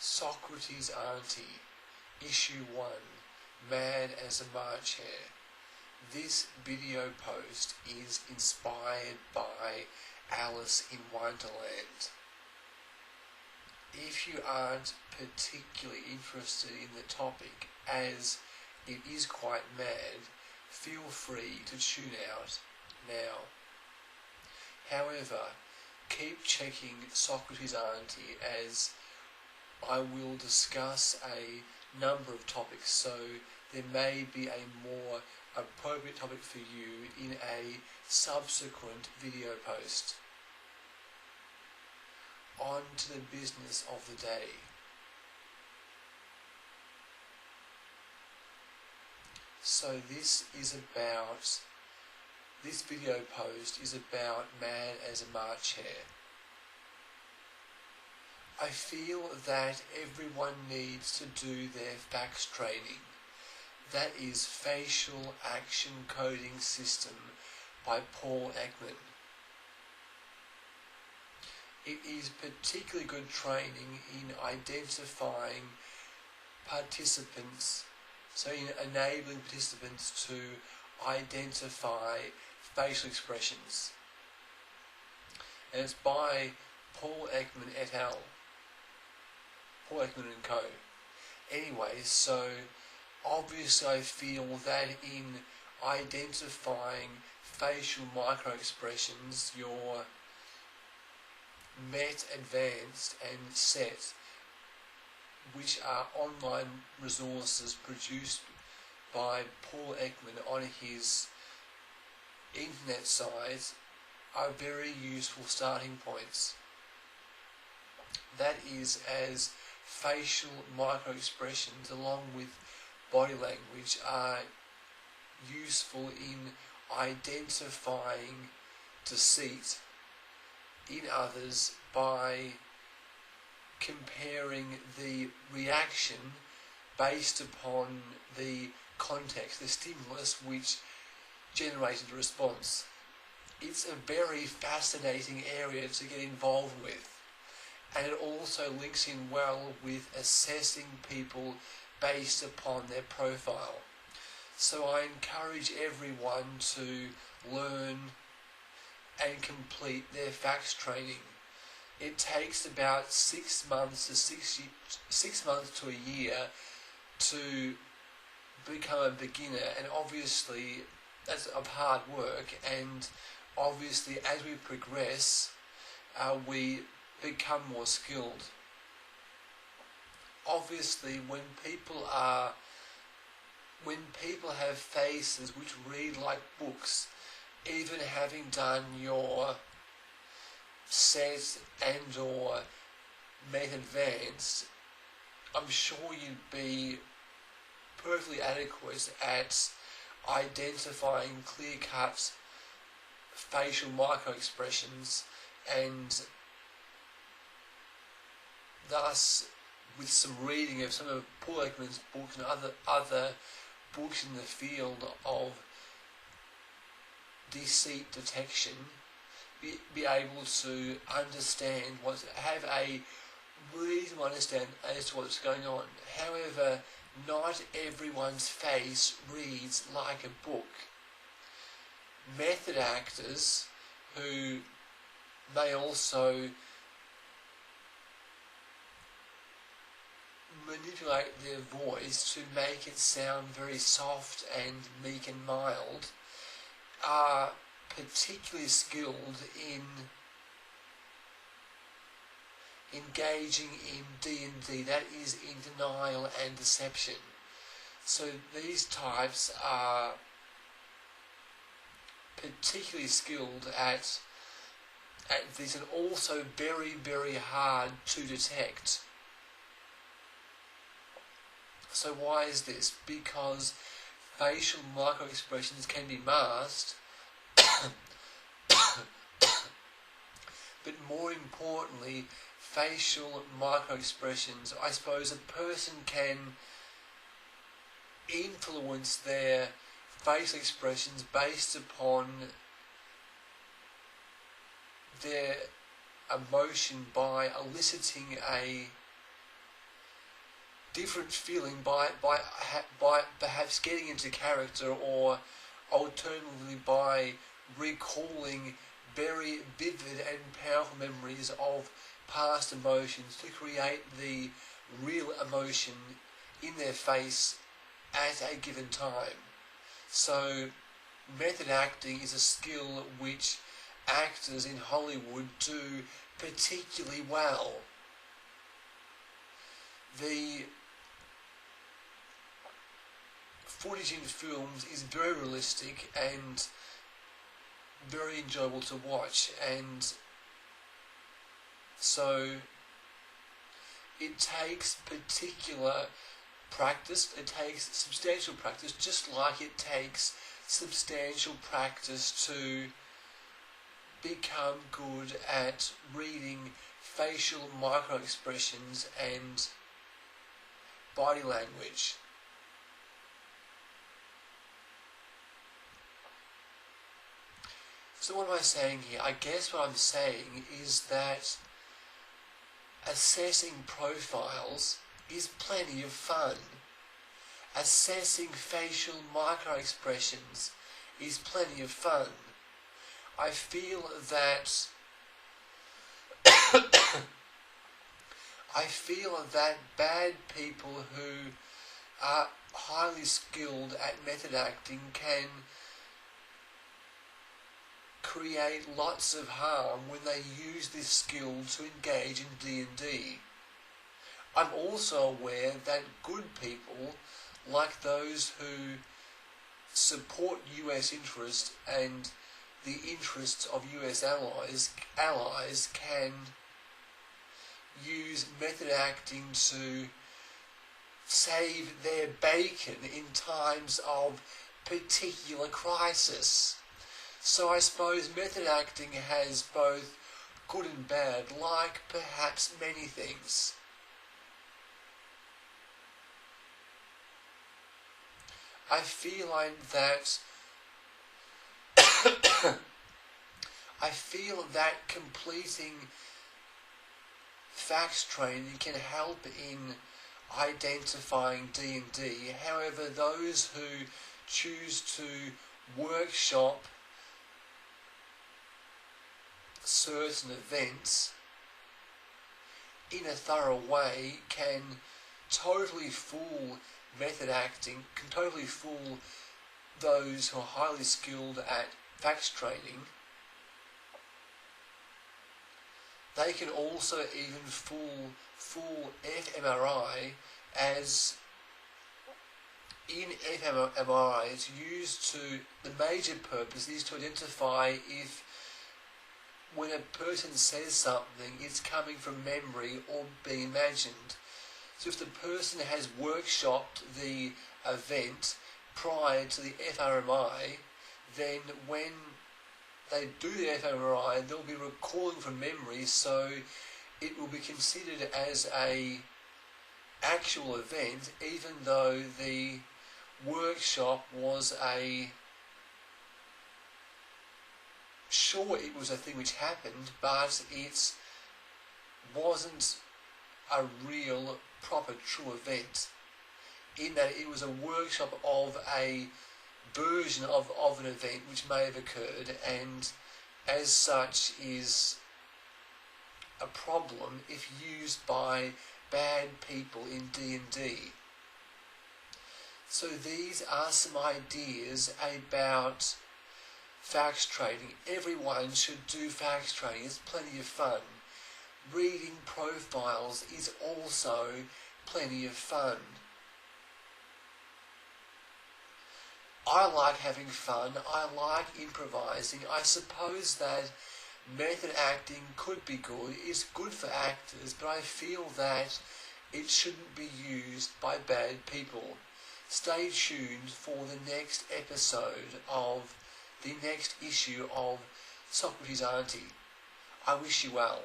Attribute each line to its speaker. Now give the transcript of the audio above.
Speaker 1: Socrates Auntie, Issue 1, Mad as a March Hare. This video post is inspired by Alice in Wonderland. If you aren't particularly interested in the topic, as it is quite mad, feel free to tune out now. However, keep checking Socrates Auntie, as I will discuss a number of topics, so there may be a more appropriate topic for you in a subsequent video post. On to the business of the day. So this video post is about Mad as a March Hare. I feel that everyone needs to do their facts training. That is Facial Action Coding System by Paul Ekman. It is particularly good training in identifying participants, so in enabling participants to identify facial expressions. And it's by Paul Ekman et al. Paul Ekman and co. Anyway, so obviously I feel that in identifying facial micro-expressions, your Met, Advanced and Set, which are online resources produced by Paul Ekman on his internet site, are very useful starting points. That is, as facial micro-expressions along with body language are useful in identifying deceit in others by comparing the reaction based upon the context, the stimulus which generated a response. It's a very fascinating area to get involved with, and it also links in well with assessing people based upon their profile. So I encourage everyone to learn and complete their facts training. It takes about 6 months to a year to become a beginner, and obviously that's of hard work, and obviously as we progress we become more skilled. Obviously when people have faces which read like books, even having done your Set and or Met Advanced, I'm sure you'd be perfectly adequate at identifying clear-cut facial micro-expressions, and thus with some reading of some of Paul Ekman's books and other books in the field of deceit detection, be able to understand have a reasonable understanding as to what's going on. However, not everyone's face reads like a book. Method actors who may also manipulate their voice to make it sound very soft and meek and mild are particularly skilled in engaging in D&D, that is, in denial and deception. So these types are particularly skilled at this, and also very, very hard to detect. So why is this? Because facial micro-expressions can be masked, but more importantly, facial micro-expressions, I suppose a person can influence their facial expressions based upon their emotion by eliciting a different feeling by perhaps getting into character, or alternatively by recalling very vivid and powerful memories of past emotions to create the real emotion in their face at a given time. So method acting is a skill which actors in Hollywood do particularly well. The footage in films is very realistic and very enjoyable to watch, and so it takes particular practice, it takes substantial practice, just like it takes substantial practice to become good at reading facial micro-expressions and body language. So what am I saying here? I guess what I'm saying is that assessing profiles is plenty of fun. Assessing facial micro-expressions is plenty of fun. I feel that bad people who are highly skilled at method acting can create lots of harm when they use this skill to engage in D&D. I'm also aware that good people, like those who support US interests and the interests of US allies can use method acting to save their bacon in times of particular crisis. So I suppose method acting has both good and bad, like perhaps many things. I feel that completing facts training can help in identifying D&D. However, those who choose to workshop certain events in a thorough way can totally fool method acting, can totally fool those who are highly skilled at facts training. They can also even fool fMRI, as in fMRI it's used to, the major purpose is to identify if when a person says something it's coming from memory or being imagined. So if the person has workshopped the event prior to the fMRI, then when they do the fMRI, they'll be recalling from memory, so it will be considered as a actual event, even though the workshop was sure it was a thing which happened, but it wasn't a real, proper, true event, in that it was a workshop of a version of an event which may have occurred, and as such is a problem if used by bad people in D&D. So these are some ideas about facts training. Everyone should do facts training. It's plenty of fun. Reading profiles is also plenty of fun. I like having fun. I like improvising. I suppose that method acting could be good. It's good for actors, but I feel that it shouldn't be used by bad people. Stay tuned for the next episode of the next issue of Socrates Auntie. I wish you well.